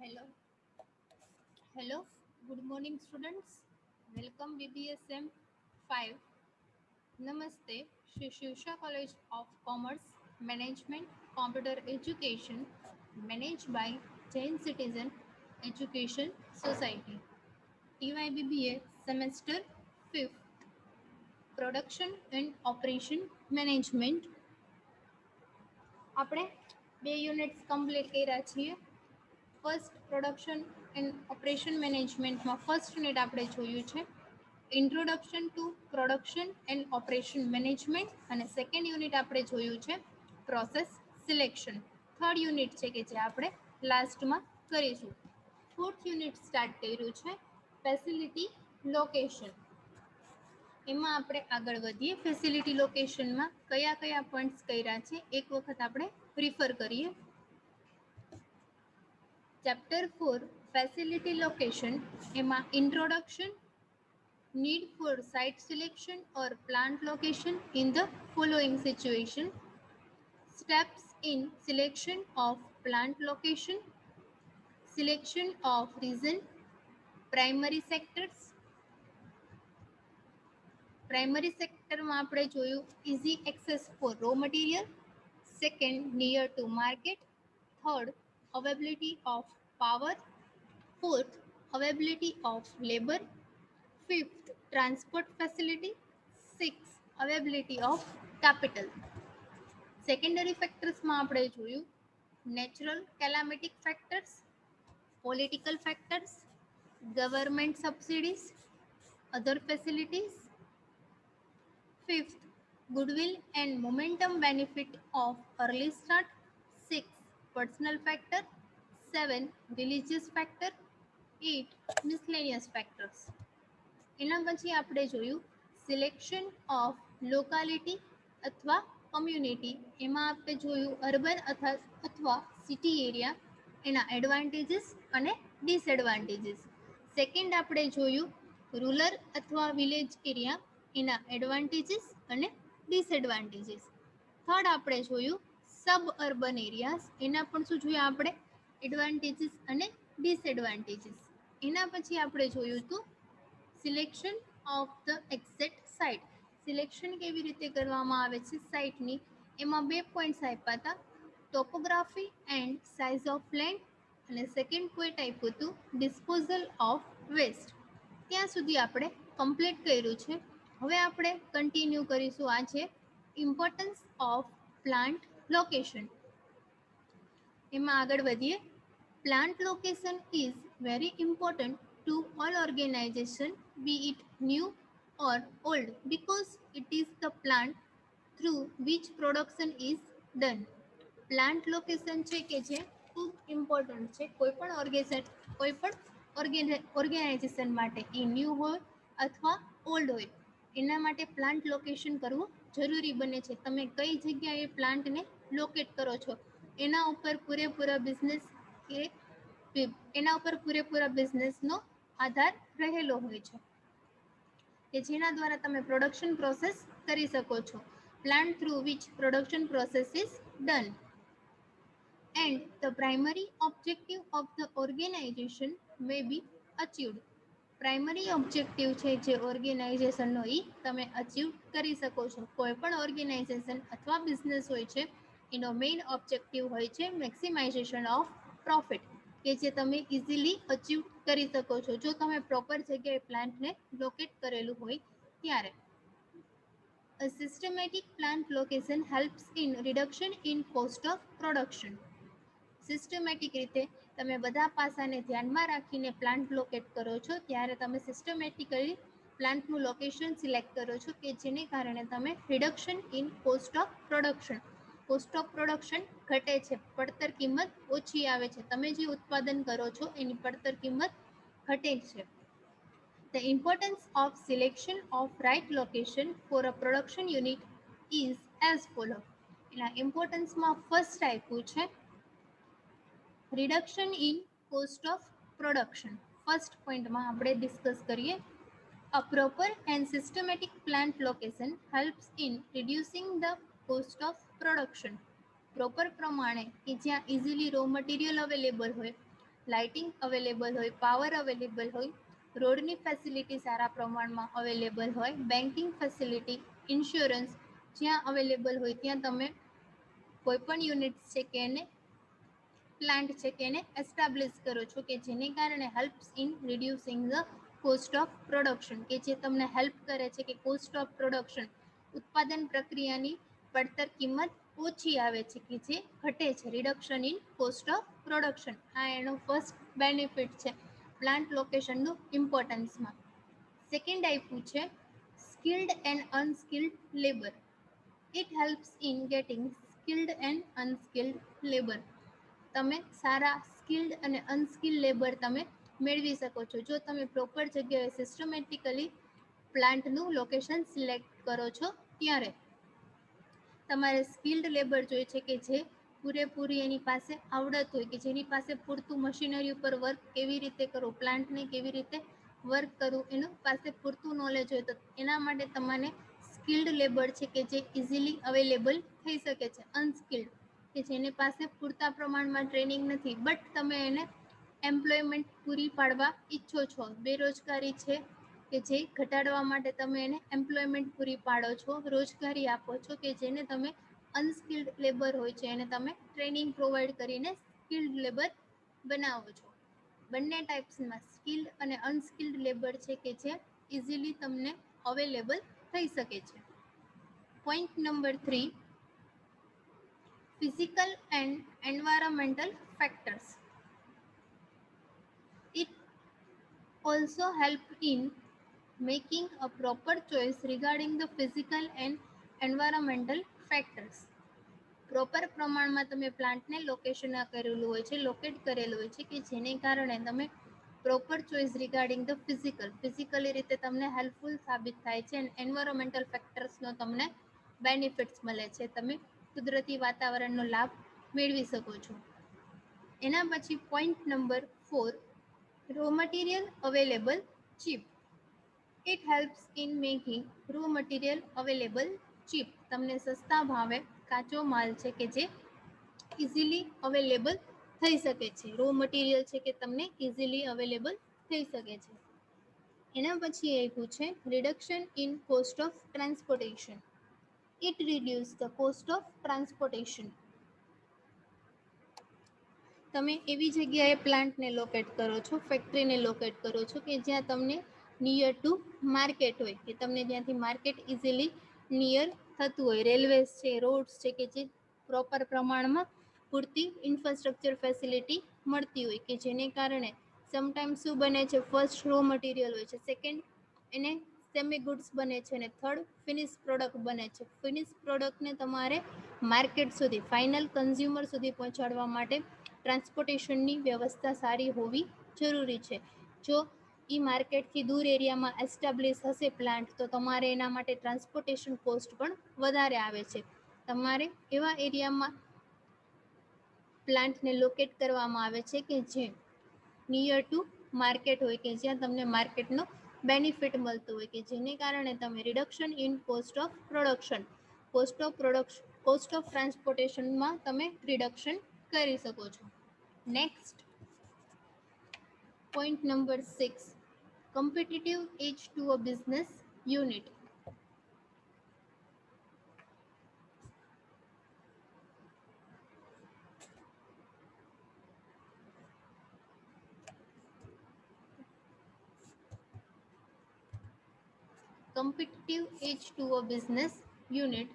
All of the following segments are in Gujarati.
Hello, hello. Good morning, students. Welcome BBSM 5. Namaste. Shri Shivsha College of Commerce Management Computer Education, managed by Jain Citizen Education Society. TYBBA Semester 5th. Production and Operation Management. આપણે બે યુનિટ્સ કમ્પ્લીટ કર્યા છીએ. ફર્સ્ટ પ્રોડક્શન એન્ડ ઓપરેશન મેનેજમેન્ટમાં ફર્સ્ટ યુનિટ આપણે જોયું છે introduction to production and operation management, અને સેકન્ડ યુનિટ આપણે જોયું છે પ્રોસેસ સિલેક્શન. થર્ડ યુનિટ છે કે જે આપણે લાસ્ટમાં કરીશું. ફોર્થ યુનિટ સ્ટાર્ટ કર્યું છે ફેસિલિટી લોકેશન. એમાં આપણે આગળ વધીએ. ફેસિલિટી લોકેશનમાં કયા કયા પોઈન્ટ્સ કર્યા છે એક વખત આપણે રિફર કરીએ. ચેપ્ટર 4 ફેસિલિટી લોકેશન, એમાં introduction, need for site selection or plant location in the following situation, steps in selection of plant location, selection of region, primary sectors. Primary સેક્ટરમાં આપણે જોયું easy access for raw material, second near to market, third availability of power, fourth availability of labor, fifth transport facility, sixth availability of capital. Secondary ફેક્ટર્સમાં આપણે જોયું natural climatic factors, political factors, government subsidies, other facilities. Fifth goodwill and momentum benefit of early start, 6 personal factor, 7 religious factor, 8 miscellaneous factors. એના પછી આપણે જોયું સિલેક્શન ઓફ લોકાલિટી અથવા કમ્યુનિટી. એમાં આપણે જોયું અર્બન અથવા સિટી એરિયા, એના એડવાન્ટેજીસ અને ડિસએડવાન્ટેજીસ. સેકન્ડ આપણે જોયું રૂરલ અથવા વિલેજ એરિયા, એના એડવાન્ટેજીસ અને ડિસએડવાન્ટેજીસ. થર્ડ આપણે જોયું સબ અર્બન એરિયાઝ, એના પણ શું જોયું આપણે એડવાન્ટેજીસ અને ડિસએડવાન્ટેજીસ. એના પછી આપણે જોયું હતું selection of the exact site. Selection કેવી રીતે કરવામાં આવે છે સાઇટની, એમાં બે પોઈન્ટ્સ આપ્યા હતા topography and size of land, અને સેકન્ડ પોઈન્ટ આપ્યું હતું ડિસ્પોઝલ ઓફ વેસ્ટ. ત્યાં સુધી આપણે કમ્પ્લીટ કર્યું છે. હવે આપણે કન્ટિન્યુ કરીશું આજે ઇમ્પોર્ટન્સ ઓફ પ્લાન્ટ લોકેશન. એમાં આગળ વધીએ. Plant location is very important to all organization, be it new or old, because it is the plant through which production is done. Plant location છે કે જે ખૂબ ઇમ્પોર્ટન્ટ છે કોઈ પણ ઓર્ગેનાઇઝેશન માટે, એ ન્યૂ હોય અથવા ઓલ્ડ હોય, એના માટે પ્લાન્ટ લોકેશન કરવું જરૂરી બને છે. તમે કઈ જગ્યાએ પ્લાન્ટને લોકેટ કરો છો એના ઉપર પૂરેપૂરા બિઝનેસનો આધાર રહેલો હોય છે કે જેના દ્વારા તમે પ્રોડક્શન પ્રોસેસ કરી શકો છો. Plant through which production process is done. And the primary objective of the organisation may be achieved. Primary objective છે જે ઓર્ગેનાઇઝેશનનો એ તમે અચીવ કરી શકો છો. કોઈ પણ ઓર્ગેનાઇઝેશન અથવા બિઝનેસ હોય છે એનો મેઇન ઓબ્જેક્ટિવ હોય છે મેક્સિમાઇઝેશન ઓફ પ્રોફિટ, કે જે તમે ઇઝીલી અચીવ કરી શકો છો જો તમે પ્રોપર જગ્યાએ પ્લાન્ટને લોકેટ કરેલું હોય ત્યારે. A systematic plant location helps in reduction in cost of production. Systematic રીતે તમે બધા પાસાને ધ્યાનમાં રાખીને પ્લાન્ટ લોકેટ કરો છો ત્યારે તમે સિસ્ટમેટિકલી પ્લાન્ટનું લોકેશન સિલેક્ટ કરો છો કે જેને કારણે તમે reduction in cost of production, cost of production ઘટે છે, પડતર કિંમત ઓછી આવે છે, તમે જે ઉત્પાદન કરો છો એની પડતર કિંમત ઘટે છે. The importance of selection of right location for a production unit is as follow. એના ઇમ્પોર્ટન્સમાં ફર્સ્ટ આપ્યું છે reduction in cost of production. First પોઈન્ટમાં આપણે ડિસ્કસ કરીએ. A proper and systematic plant location helps in reducing the cost of production. Proper પ્રમાણે કે જ્યાં ઇઝીલી રો મટીરિયલ અવેલેબલ હોય લાઇટિંગ અવેલેબલ હોય, પાવર અવેલેબલ હોય, રોડની ફેસિલિટી સારા પ્રમાણમાં અવેલેબલ હોય, બેન્કિંગ ફેસિલિટી, ઇન્સ્યોરન્સ જ્યાં અવેલેબલ હોય ત્યાં તમે કોઈ પણ યુનિટ છે કે એને પ્લાન્ટ છે કે એને એસ્ટાબ્લિશ કરો છો કે જેને કારણે helps in reducing the cost of production, કે જે તમને હેલ્પ કરે છે કે કોસ્ટ ઓફ પ્રોડક્શન ઉત્પાદન પ્રક્રિયાની પડતર કિંમત ઓછી આવે છે, કે જે ઘટે છે, reduction in cost of production. આ એનો ફર્સ્ટ બેનિફિટ છે પ્લાન્ટ લોકેશનનું ઇમ્પોર્ટન્સમાં. સેકન્ડ આપ્યું છે skilled and unskilled labour. It helps in getting skilled and unskilled labour. તમે સારા સ્કિલ્ડ અને અનસ્કિલ્ડ લેબર તમે મેળવી શકો છો જો તમે પ્રોપર જગ્યાએ સિસ્ટમેટિકલી પ્લાન્ટનું લોકેશન સિલેક્ટ કરો છો ત્યારે. તમારે સ્કિલ્ડ લેબર જોઈએ છે કે જે પૂરેપૂરી એની પાસે આવડત હોય, કે જેની પાસે પૂરતું મશીનરી ઉપર વર્ક કેવી રીતે કરવું, પ્લાન્ટને કેવી રીતે વર્ક કરવું એનું પાસે પૂરતું નોલેજ હોય. તો એના માટે તમારે સ્કિલ્ડ લેબર છે કે જે ઇઝીલી અવેલેબલ થઈ શકે છે. અનસ્કિલ્ડ કે જેની પાસે પૂરતા પ્રમાણમાં ટ્રેનિંગ નથી બટ તમે એને એમ્પ્લોયમેન્ટ પૂરી પાડવા ઈચ્છો છો, બેરોજગારી છે કે જે ઘટાડવા માટે તમે એને એમ્પ્લોયમેન્ટ પૂરી પાડો છો, રોજગારી આપો છો, કે જેને તમે અનસ્કિલ્ડ લેબર હોય છે એને તમે ટ્રેનિંગ પ્રોવાઈડ કરીને સ્કિલ્ડ લેબર બનાવો છો. બંને ટાઈપ્સમાં સ્કિલ્ડ અને અનસ્કિલ્ડ લેબર છે કે જે ઇઝીલી તમને અવેલેબલ થઈ શકે છે. Point number 3, physical and environmental factors. It also help in making a proper choice regarding the physical and environmental factors. Proper પ્રમાણમાં તમે પ્લાન્ટને લોકેશન કરેલું હોય છે, લોકેટ કરેલું હોય છે, કે જેને કારણે તમે proper choice regarding the physically રીતે તમને હેલ્પફુલ સાબિત થાય છે અને એન્વાયરમેન્ટલ ફેક્ટર્સનો તમને બેનિફિટ્સ મળે છે, તમે કુદરતી વાતાવરણનો લાભ મેળવી શકો છો. એના પછી point number 4, raw material available cheap. It helps in making raw material available cheap. તમને સસ્તા ભાવે કાચો માલ છે કે જે ઇઝીલી અવેલેબલ થઈ શકે છે, રો મટીરિયલ છે કે તમને ઇઝીલી અવેલેબલ થઈ શકે છે. એના પછી આપ્યું છે reduction in cost of transportation. It reduce the cost of transportation. તમે એવી જગ્યાએ પ્લાન્ટને લોકેટ કરો છો, ફેક્ટરીને લોકેટ કરો છો કે જ્યાં તમને નિયર ટુ માર્કેટ હોય, કે તમને જ્યાંથી માર્કેટ ઇઝીલી નિયર થતું હોય, રેલવેઝ છે, રોડ્સ છે, કે જે પ્રોપર પ્રમાણમાં પૂરતી ઇન્ફ્રાસ્ટ્રક્ચર ફેસિલિટી મળતી હોય, કે જેને કારણે સમટાઈમ્સ શું બને છે, ફર્સ્ટ રો મટીરિયલ હોય છે, સેકન્ડ એને સેમી ગુડ્સ બને છે અને થર્ડ ફિનિશ પ્રોડક્ટ બને છે. ફિનિશ પ્રોડક્ટને તમારે માર્કેટ સુધી ફાઇનલ કન્ઝ્યુમર સુધી પહોંચાડવા માટે ટ્રાન્સપોર્ટેશનની વ્યવસ્થા સારી હોવી જરૂરી છે. જો એ માર્કેટથી દૂર એરિયામાં એસ્ટાબ્લિશ હશે પ્લાન્ટ તો તમારે એના માટે ટ્રાન્સપોર્ટેશન કોસ્ટ પણ વધારે આવે છે. તમારે એવા એરિયામાં પ્લાન્ટને લોકેટ કરવામાં આવે છે કે જે નિયર ટુ માર્કેટ હોય, કે જ્યાં તમને માર્કેટનો બેનિફિટ મળતો હોય, કે જેને કારણે તમે reduction in cost of production, cost of ટ્રાન્સપોર્ટેશનમાં તમે રિડક્શન કરી શકો છો. Next point number 6, competitive edge to a business unit. Competitive edge to a business unit.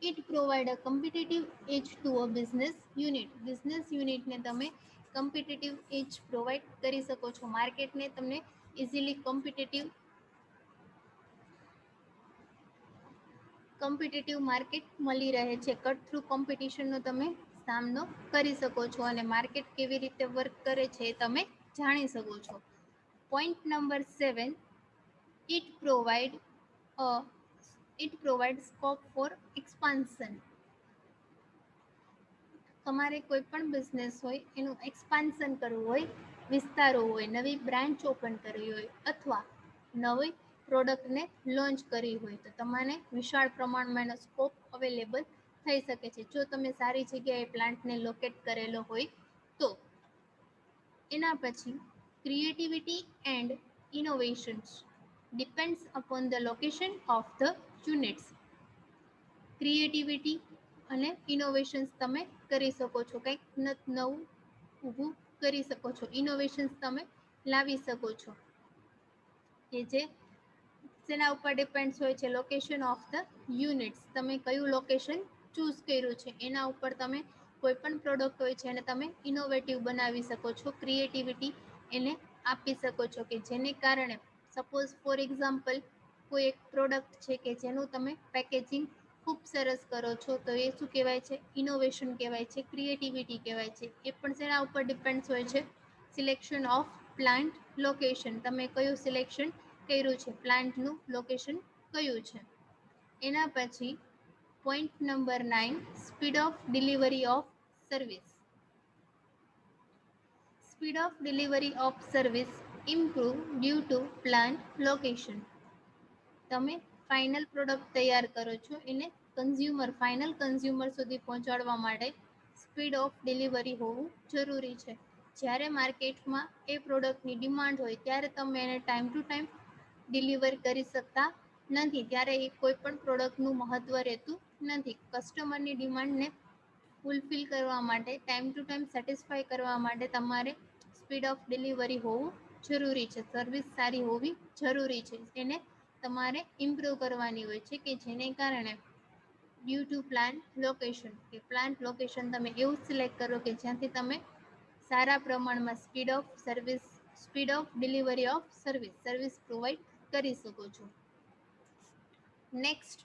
It provide a competitive edge to a business unit. Business યુનિટને તમે કમ્પિટિટિવ એજ પ્રોવાઈડ કરી શકો છો, માર્કેટને તમને ઇઝીલી કોમ્પિટિટિવ માર્કેટ મળી રહે છે. કટ થ્રુ કોમ્પિટિશનનો તમે સામનો કરી શકો છો અને માર્કેટ કેવી રીતે વર્ક કરે છે એ તમે જાણી શકો છો. Point number 7, it provides scope for expansion. તમારે કોઈ પણ બિઝનેસ હોય એનું એક્સપાન્શન કરવું હોય, વિસ્તારવું હોય, નવી બ્રાન્ચ ઓપન કરવી હોય અથવા નવી પ્રોડક્ટને લોન્ચ કરવી હોય તો તમારે વિશાળ પ્રમાણમાં એનો સ્કોપ અવેલેબલ થઈ શકે છે જો તમે સારી જગ્યાએ પ્લાન્ટને લોકેટ કરેલો હોય તો. એના પછી creativity and innovations depends upon the location of the units. Creativity અને ઇનોવેશન્સ તમે કરી શકો છો, કંઈક નવું ઊભું કરી શકો છો, ઇનોવેશન્સ તમે લાવી શકો છો કે જે શેના ઉપર ડિપેન્ડ્સ હોય છે, લોકેશન ઓફ ધ યુનિટ્સ. તમે કયું લોકેશન ચૂઝ કર્યું છે એના ઉપર તમે કોઈ પણ પ્રોડક્ટ હોય છે એને તમે ઇનોવેટિવ બનાવી શકો છો, ક્રિએટિવિટી એને આપી શકો છો કે જેને કારણે સપોઝ ફોર એક્ઝામ્પલ કોઈ એક પ્રોડક્ટ છે કે જેનું તમે પેકેજિંગ ખૂબ સરસ કરો છો તો એ શું કહેવાય છે, ઇનોવેશન કહેવાય છે, ક્રિએટિવિટી કહેવાય છે. એ પણ શેના ઉપર ડિપેન્ડ્સ હોય છે, સિલેક્શન ઓફ પ્લાન્ટ લોકેશન. તમે કયું સિલેક્શન કર્યું છે, પ્લાન્ટનું લોકેશન કયું છે. એના પછી point number 9 speed of delivery of service. Speed of delivery of service improve due to plant location. તમે ફાઇનલ પ્રોડક્ટ તૈયાર કરો છો એને ફાઇનલ કન્ઝ્યુમર સુધી પહોંચાડવા માટે સ્પીડ ઓફ ડિલિવરી હોવું જરૂરી છે. જ્યારે માર્કેટમાં એ પ્રોડક્ટની ડિમાન્ડ હોય ત્યારે તમે એને ટાઈમ ટુ ટાઈમ ડિલિવર કરી શકતા નથી, ત્યારે એ કોઈ પણ પ્રોડક્ટનું મહત્ત્વ રહેતું નથી. કસ્ટમરની ડિમાન્ડને ફૂલફિલ કરવા માટે, ટાઈમ ટુ ટાઈમ સેટિસ્ફાય કરવા માટે તમારે સ્પીડ ઓફ ડિલિવરી હોવું જરૂરી છે, સર્વિસ સારી હોવી જરૂરી છે. એને તમારે ઇમ્પ્રૂવ કરવાની હોય છે કે જેને કારણે ડ્યુ ટુ પ્લાન્ટ લોકેશન કે પ્લાન્ટ લોકેશન તમે એવું સિલેક્ટ કરો કે જ્યાંથી તમે સારા પ્રમાણમાં speed of delivery of service provide કરી શકો છો. નેક્સ્ટ